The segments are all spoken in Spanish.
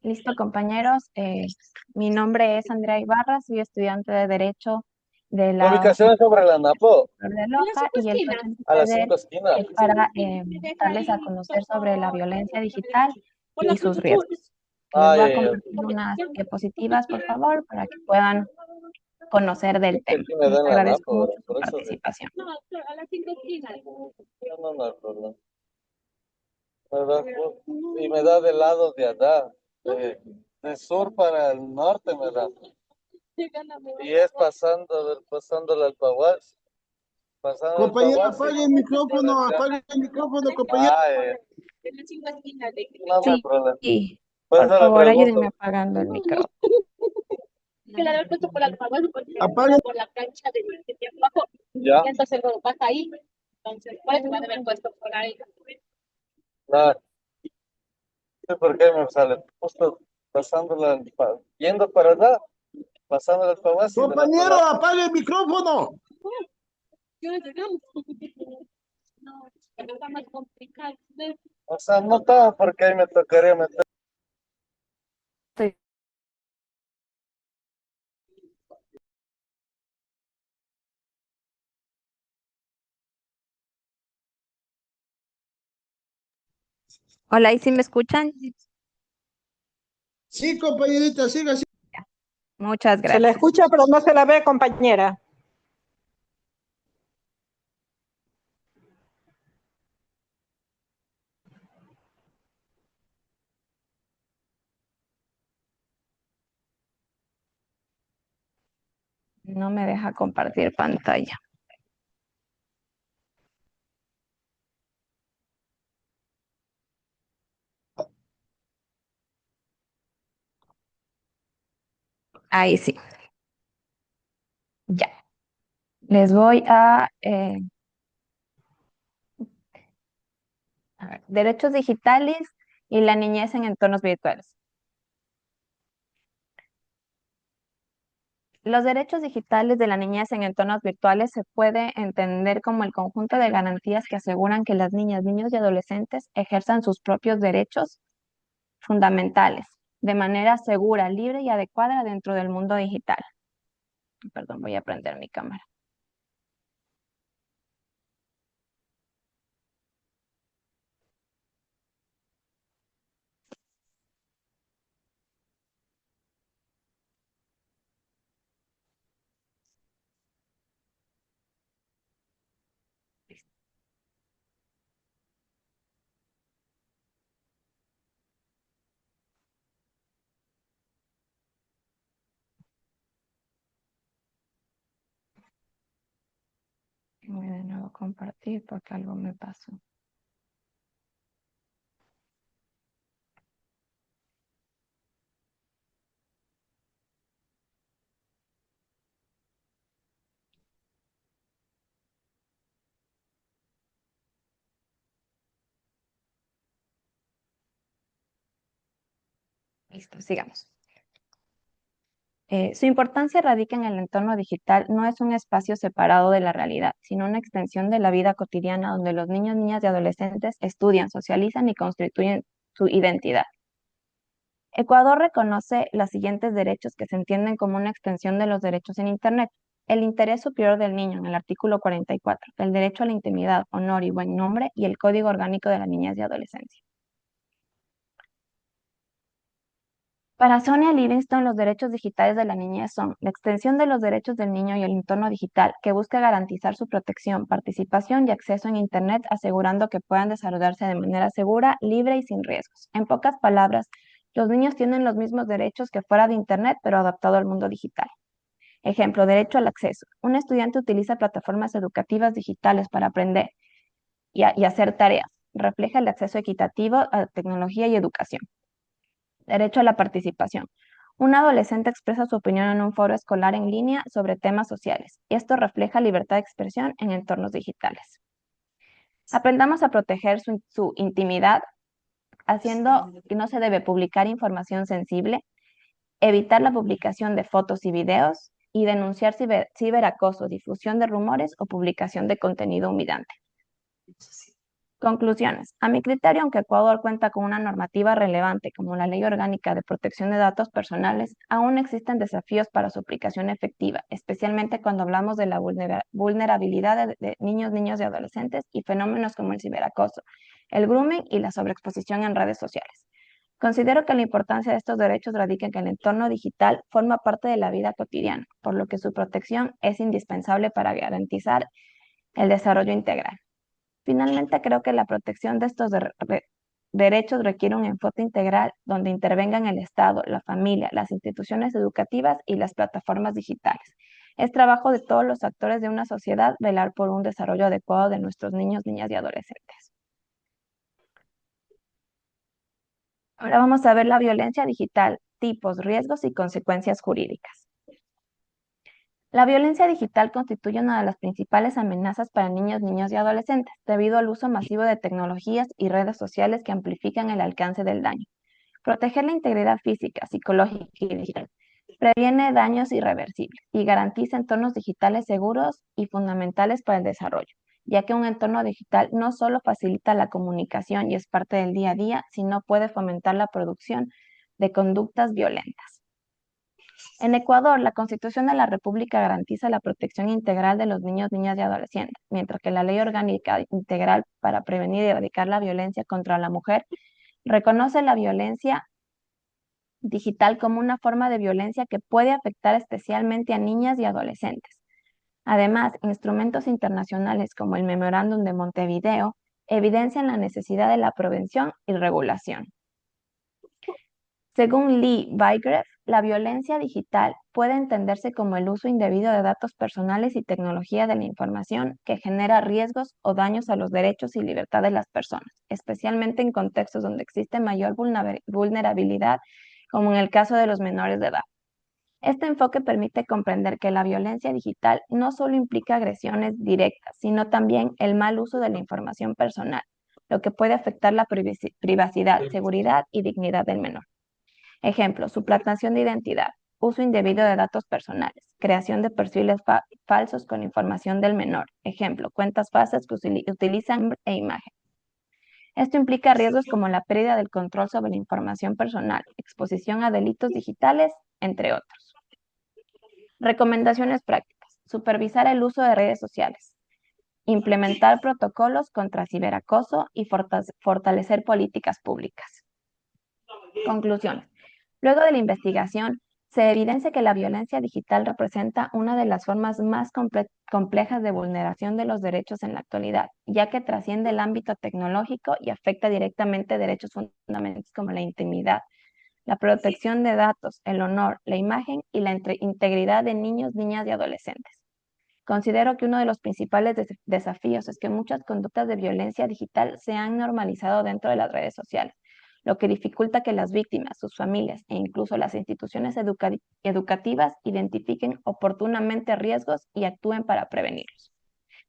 Listo, compañeros. Mi nombre es Andrea Ibarra, soy estudiante de Derecho de La la ubicación es sobre la Napo, Universidad de Loja y el presente a las taller 5 esquinas. es para darles a conocer sobre la violencia digital y sus riesgos. Les Ah, voy ya, a ya. compartir unas diapositivas, por favor, para que puedan conocer Es del que tema. aquí me Les dan la agradezco Napo, mucho ¿verdad? su Por eso de... participación. No, no, no hay problema. ¿Verdad? Y me da del lado de allá, de sur para el norte me da. Y es pasando, a ver, pasando el Alpaguas. Pasando el Compañero, Alpaguas y apague el micrófono, compañero. Ah, no, no hay Sí, problema. sí, Pues por ahora favor, ayúdenme pregunto. apagando el micrófono. Que la haber puesto por la famosa porque Apague. por la cancha de tiempo abajo. Ya. Y entonces luego pasa ahí. Entonces, por eso me haber puesto por ahí. No, sé por qué me sale. Justo pasándola, yendo para allá, pasando el Alpaguas y de la Compañero, Alpaguas. apague el micrófono. Yo no llegamos. No, pero está más complicado. O sea, no estaba porque ahí me tocaría meter. Estoy- Hola, ¿y si me escuchan? Sí, compañerita, siga, siga. Muchas Se la gracias. escucha, pero no se la ve, compañera. No me deja compartir pantalla. Ahí sí. Ya. Les voy a ver, derechos digitales y la niñez en entornos virtuales. Los derechos digitales de la niñez en entornos virtuales se puede entender como el conjunto de garantías que aseguran que las niñas, niños y adolescentes ejerzan sus propios derechos fundamentales de manera segura, libre y adecuada dentro del mundo digital. Perdón, voy a prender mi cámara. Voy de nuevo a compartir porque algo me pasó. Listo, sigamos. Su importancia radica en el entorno digital, no es un espacio separado de la realidad, sino una extensión de la vida cotidiana donde los niños, niñas y adolescentes estudian, socializan y constituyen su identidad. Ecuador reconoce los siguientes derechos que se entienden como una extensión de los derechos en Internet. El interés superior del niño en el artículo 44, el derecho a la intimidad, honor y buen nombre y el Código Orgánico de la Niñez y Adolescencia. Para Sonia Livingston, los derechos digitales de la niñez son la extensión de los derechos del niño y el entorno digital, que busca garantizar su protección, participación y acceso en Internet, asegurando que puedan desarrollarse de manera segura, libre y sin riesgos. En pocas palabras, los niños tienen los mismos derechos que fuera de Internet, pero adaptado al mundo digital. Ejemplo, derecho al acceso. Un estudiante utiliza plataformas educativas digitales para aprender y hacer tareas. Refleja el acceso equitativo a tecnología y educación. Derecho a la participación. Un adolescente expresa su opinión en un foro escolar en línea sobre temas sociales. Esto refleja libertad de expresión en entornos digitales. Aprendamos a proteger su intimidad, haciendo que no se debe publicar información sensible, evitar la publicación de fotos y videos, y denunciar ciberacoso, difusión de rumores o publicación de contenido humillante. Conclusiones. A mi criterio, aunque Ecuador cuenta con una normativa relevante como la Ley Orgánica de Protección de Datos Personales, aún existen desafíos para su aplicación efectiva, especialmente cuando hablamos de la vulnerabilidad de niños, niñas y adolescentes y fenómenos como el ciberacoso, el grooming y la sobreexposición en redes sociales. Considero que la importancia de estos derechos radica en que el entorno digital forma parte de la vida cotidiana, por lo que su protección es indispensable para garantizar el desarrollo integral. Finalmente, creo que la protección de estos derechos requiere un enfoque integral donde intervengan el Estado, la familia, las instituciones educativas y las plataformas digitales. Es trabajo de todos los actores de una sociedad velar por un desarrollo adecuado de nuestros niños, niñas y adolescentes. Ahora vamos a ver la violencia digital, tipos, riesgos y consecuencias jurídicas. La violencia digital constituye una de las principales amenazas para niños, niñas y adolescentes, debido al uso masivo de tecnologías y redes sociales que amplifican el alcance del daño. Proteger la integridad física, psicológica y digital previene daños irreversibles y garantiza entornos digitales seguros y fundamentales para el desarrollo, ya que un entorno digital no solo facilita la comunicación y es parte del día a día, sino puede fomentar la producción de conductas violentas. En Ecuador, la Constitución de la República garantiza la protección integral de los niños, niñas y adolescentes, mientras que la Ley Orgánica Integral para Prevenir y Erradicar la Violencia contra la Mujer reconoce la violencia digital como una forma de violencia que puede afectar especialmente a niñas y adolescentes. Además, instrumentos internacionales como el Memorándum de Montevideo evidencian la necesidad de la prevención y regulación. Según Lee Weigreff, la violencia digital puede entenderse como el uso indebido de datos personales y tecnología de la información que genera riesgos o daños a los derechos y libertad de las personas, especialmente en contextos donde existe mayor vulnerabilidad, como en el caso de los menores de edad. Este enfoque permite comprender que la violencia digital no solo implica agresiones directas, sino también el mal uso de la información personal, lo que puede afectar la privacidad, seguridad y dignidad del menor. Ejemplo, suplantación de identidad, uso indebido de datos personales, creación de perfiles falsos con información del menor. Ejemplo, cuentas falsas que utilizan nombre e imagen. Esto implica riesgos como la pérdida del control sobre la información personal, exposición a delitos digitales, entre otros. Recomendaciones prácticas. Supervisar el uso de redes sociales. Implementar protocolos contra ciberacoso y fortalecer políticas públicas. Conclusiones. Luego de la investigación, se evidencia que la violencia digital representa una de las formas más complejas de vulneración de los derechos en la actualidad, ya que trasciende el ámbito tecnológico y afecta directamente derechos fundamentales como la intimidad, la protección de datos, el honor, la imagen y la integridad de niños, niñas y adolescentes. Considero que uno de los principales desafíos es que muchas conductas de violencia digital se han normalizado dentro de las redes sociales, lo que dificulta que las víctimas, sus familias e incluso las instituciones educativas identifiquen oportunamente riesgos y actúen para prevenirlos.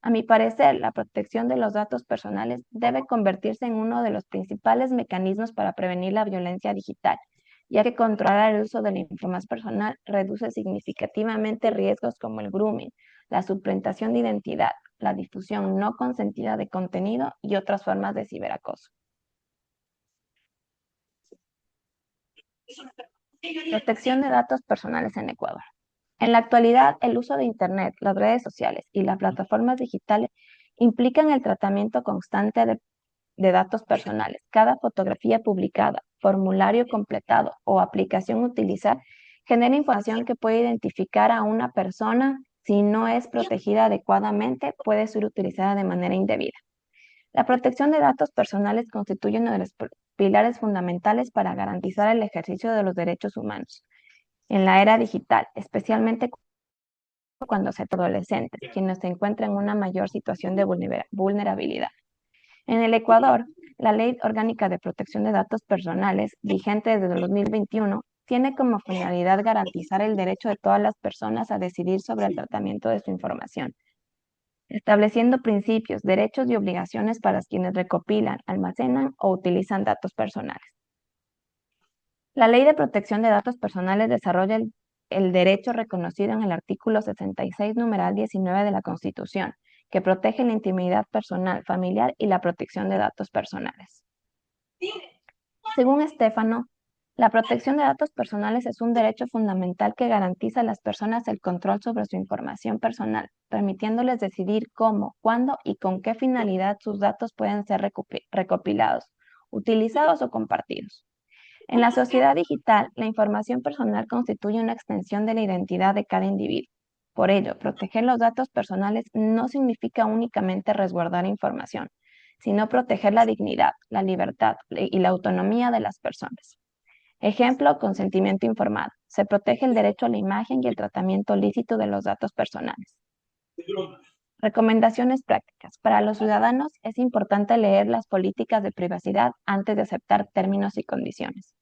A mi parecer, la protección de los datos personales debe convertirse en uno de los principales mecanismos para prevenir la violencia digital, ya que controlar el uso de la información personal reduce significativamente riesgos como el grooming, la suplantación de identidad, la difusión no consentida de contenido y otras formas de ciberacoso. Protección de datos personales en Ecuador. En la actualidad, el uso de Internet, las redes sociales y las plataformas digitales implican el tratamiento constante de datos personales. Cada fotografía publicada, formulario completado o aplicación utilizada genera información que puede identificar a una persona. Si no es protegida adecuadamente, puede ser utilizada de manera indebida. La protección de datos personales constituye uno de los pilares fundamentales para garantizar el ejercicio de los derechos humanos en la era digital, especialmente cuando se trata de adolescentes, quienes se encuentran en una mayor situación de vulnerabilidad. En el Ecuador, la Ley Orgánica de Protección de Datos Personales, vigente desde el 2021, tiene como finalidad garantizar el derecho de todas las personas a decidir sobre el tratamiento de su información, estableciendo principios, derechos y obligaciones para quienes recopilan, almacenan o utilizan datos personales. La Ley de Protección de Datos Personales desarrolla el el derecho reconocido en el artículo 66, numeral 19 de la Constitución, que protege la intimidad personal, familiar y la protección de datos personales. Según Estéfano, la protección de datos personales es un derecho fundamental que garantiza a las personas el control sobre su información personal, permitiéndoles decidir cómo, cuándo y con qué finalidad sus datos pueden ser recopilados, utilizados o compartidos. En la sociedad digital, la información personal constituye una extensión de la identidad de cada individuo. Por ello, proteger los datos personales no significa únicamente resguardar información, sino proteger la dignidad, la libertad y la autonomía de las personas. Ejemplo, consentimiento informado. Se protege el derecho a la imagen y el tratamiento lícito de los datos personales. Recomendaciones prácticas. Para los ciudadanos es importante leer las políticas de privacidad antes de aceptar términos y condiciones.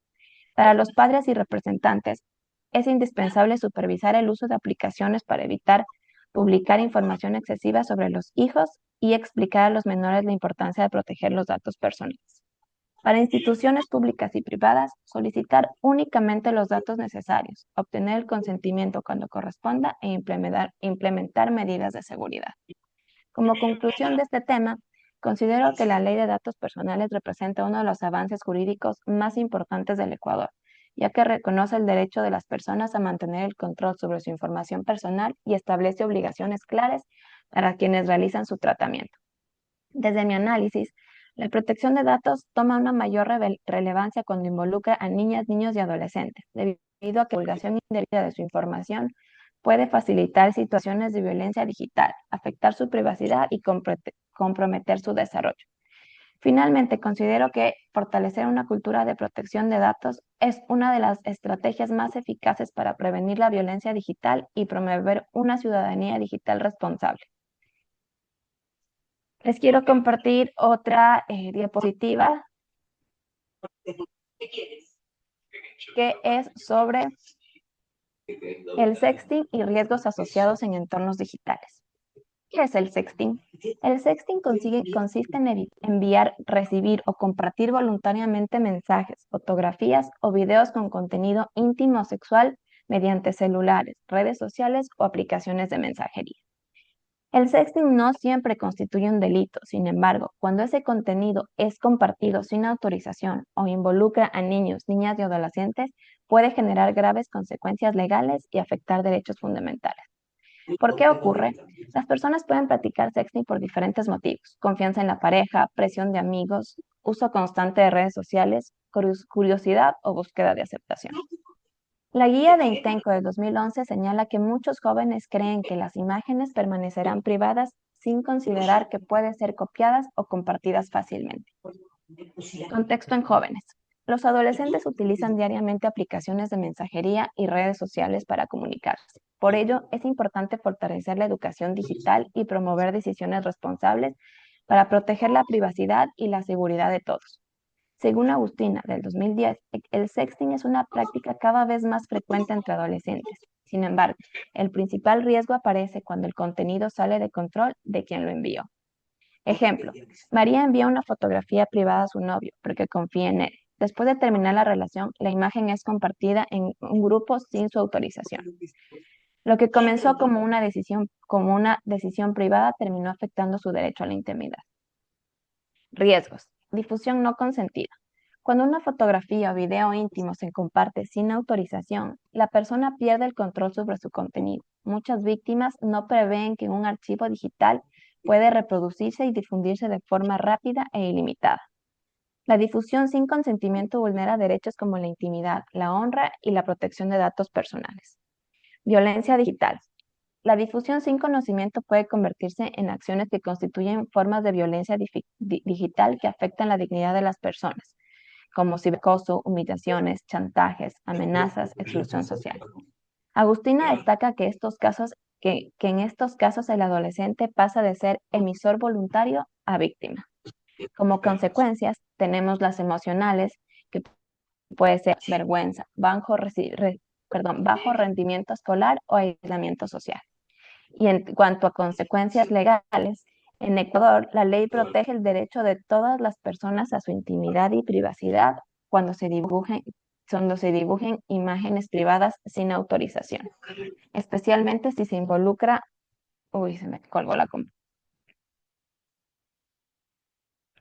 Para los padres y representantes es indispensable supervisar el uso de aplicaciones para evitar publicar información excesiva sobre los hijos y explicar a los menores la importancia de proteger los datos personales. Para instituciones públicas y privadas, solicitar únicamente los datos necesarios, obtener el consentimiento cuando corresponda e implementar medidas de seguridad. Como conclusión de este tema, considero que la Ley de Datos Personales representa uno de los avances jurídicos más importantes del Ecuador, ya que reconoce el derecho de las personas a mantener el control sobre su información personal y establece obligaciones claras para quienes realizan su tratamiento. Desde mi análisis, la protección de datos toma una mayor relevancia cuando involucra a niñas, niños y adolescentes, debido a que la divulgación indebida de su información puede facilitar situaciones de violencia digital, afectar su privacidad y comprometer su desarrollo. Finalmente, considero que fortalecer una cultura de protección de datos es una de las estrategias más eficaces para prevenir la violencia digital y promover una ciudadanía digital responsable. Les quiero compartir otra diapositiva que es sobre el sexting y riesgos asociados en entornos digitales. ¿Qué es el sexting? El sexting consiste en enviar, recibir o compartir voluntariamente mensajes, fotografías o videos con contenido íntimo o sexual mediante celulares, redes sociales o aplicaciones de mensajería. El sexting no siempre constituye un delito, sin embargo, cuando ese contenido es compartido sin autorización o involucra a niños, niñas y adolescentes, puede generar graves consecuencias legales y afectar derechos fundamentales. ¿Por qué ocurre? Las personas pueden practicar sexting por diferentes motivos: confianza en la pareja, presión de amigos, uso constante de redes sociales, curiosidad o búsqueda de aceptación. La guía de Intenco de 2011 señala que muchos jóvenes creen que las imágenes permanecerán privadas sin considerar que pueden ser copiadas o compartidas fácilmente. Contexto en jóvenes. Los adolescentes utilizan diariamente aplicaciones de mensajería y redes sociales para comunicarse. Por ello, es importante fortalecer la educación digital y promover decisiones responsables para proteger la privacidad y la seguridad de todos. Según Agustina, del 2010, el sexting es una práctica cada vez más frecuente entre adolescentes. Sin embargo, el principal riesgo aparece cuando el contenido sale de control de quien lo envió. Ejemplo, María envía una fotografía privada a su novio porque confía en él. Después de terminar la relación, la imagen es compartida en un grupo sin su autorización. Lo que comenzó como una decisión privada terminó afectando su derecho a la intimidad. Riesgos. Difusión no consentida. Cuando una fotografía o video íntimo se comparte sin autorización, la persona pierde el control sobre su contenido. Muchas víctimas no prevén que un archivo digital puede reproducirse y difundirse de forma rápida e ilimitada. La difusión sin consentimiento vulnera derechos como la intimidad, la honra y la protección de datos personales. Violencia digital. La difusión sin conocimiento puede convertirse en acciones que constituyen formas de violencia digital que afectan la dignidad de las personas, como ciberacoso, humillaciones, chantajes, amenazas, exclusión social. Agustina destaca que en estos casos el adolescente pasa de ser emisor voluntario a víctima. Como consecuencias, tenemos las emocionales, que puede ser vergüenza, bajo rendimiento escolar o aislamiento social. Y en cuanto a consecuencias legales, en Ecuador la ley protege el derecho de todas las personas a su intimidad y privacidad cuando se cuando se dibujen imágenes privadas sin autorización, especialmente si se involucra... Uy, se me colgó la compu.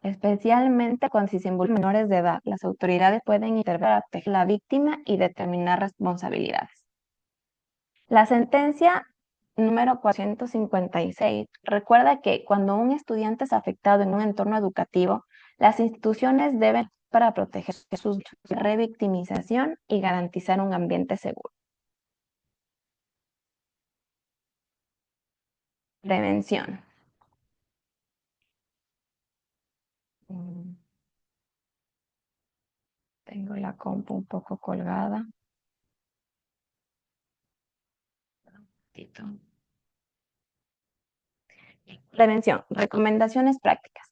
Especialmente cuando si se involucran menores de edad, las autoridades pueden intervenir para proteger a la víctima y determinar responsabilidades. La sentencia número 456 recuerda que cuando un estudiante es afectado en un entorno educativo, las instituciones deben para proteger sus derechos de revictimización y garantizar un ambiente seguro. Prevención. Tengo la compu un poco colgada. Prevención. Recomendaciones prácticas.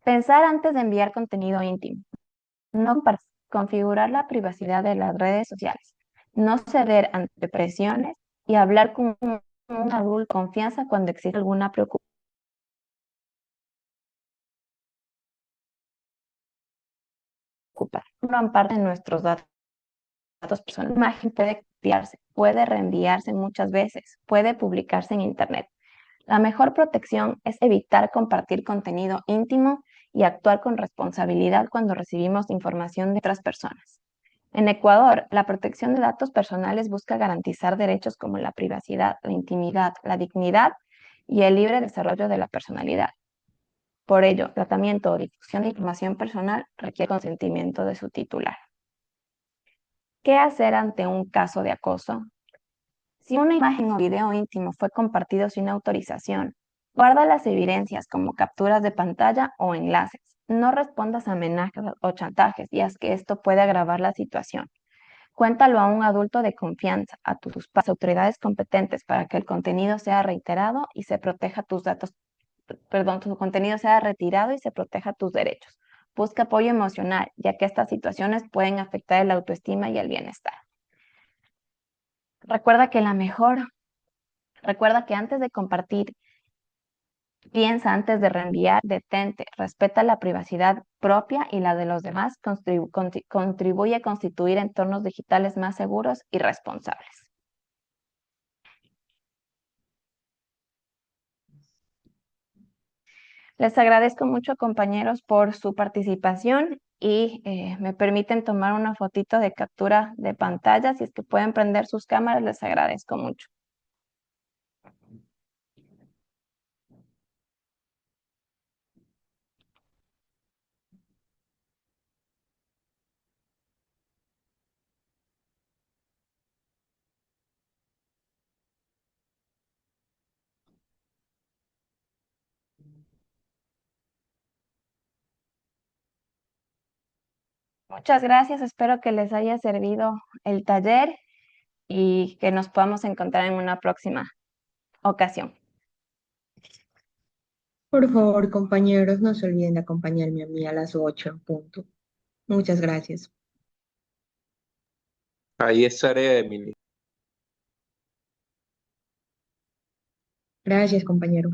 Pensar antes de enviar contenido íntimo. No configurar la privacidad de las redes sociales. No ceder ante presiones y hablar con un adulto de confianza cuando existe alguna preocupación. Forman parte de nuestros datos personales. La imagen puede copiarse, puede reenviarse muchas veces, puede publicarse en Internet. La mejor protección es evitar compartir contenido íntimo y actuar con responsabilidad cuando recibimos información de otras personas. En Ecuador, la protección de datos personales busca garantizar derechos como la privacidad, la intimidad, la dignidad y el libre desarrollo de la personalidad. Por ello, tratamiento o difusión de información personal requiere consentimiento de su titular. ¿Qué hacer ante un caso de acoso? Si una imagen o video íntimo fue compartido sin autorización, guarda las evidencias como capturas de pantalla o enlaces. No respondas a amenazas o chantajes, ya que esto puede agravar la situación. Cuéntalo a un adulto de confianza, a tus autoridades competentes para que el contenido sea reiterado y se proteja tus datos, tu contenido sea retirado y se proteja tus derechos. Busca apoyo emocional, ya que estas situaciones pueden afectar la autoestima y el bienestar. Recuerda que antes de compartir, piensa antes de reenviar, detente, respeta la privacidad propia y la de los demás, contribuye a constituir entornos digitales más seguros y responsables. Les agradezco mucho, compañeros, por su participación y me permiten tomar una fotito de captura de pantalla. Si es que pueden prender sus cámaras, les agradezco mucho. Muchas gracias, espero que les haya servido el taller y que nos podamos encontrar en una próxima ocasión. Por favor, compañeros, no se olviden de acompañarme a mí a las 8 en punto. Muchas gracias. Ahí estaré, Emily. Gracias, compañero.